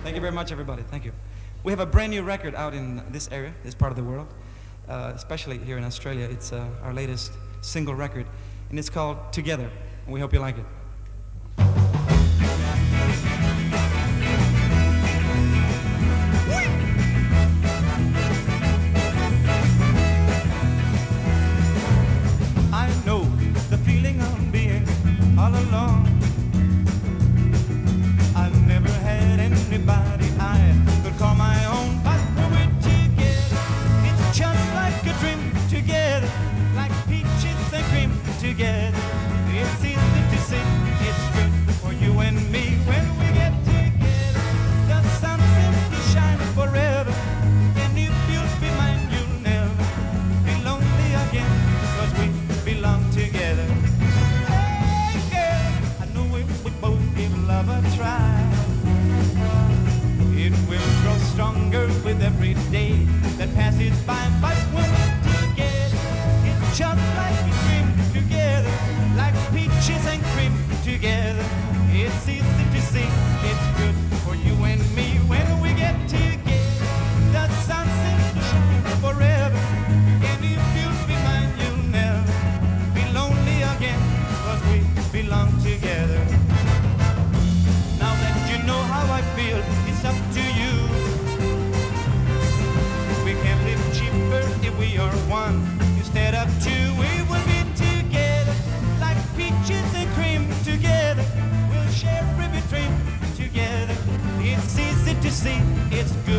Thank you very much, everybody. Thank you. We have a brand new record out in this area, this part of the world, especially here in Australia. It's our latest single record, and it's called Together, and we hope you like it. I know the feeling of being all alone. I've never had anybody I could call my own, but when we're together, it's just like a dream together, like peaches and cream together. It's easy to see, it's good for you and me when we get together. The sun seems to shine forever, and if you'll be mine, you'll never be lonely again, 'cause we belong together. Hey girl, I know we both give love a try. It will grow stronger with every day that passes by. But when we're together, it's just like a dream together, like peaches and cream together. It's easy to see, it's good for you and me when we get together. The sun seems to shine forever, and if you'll be mine, you'll never be lonely again, 'cause we belong together. Now that you know how I feel, it's up to you. We can live cheaper if we are one instead of two. We will be together like peaches and cream together. We'll share every dream together. It's easy to see, it's good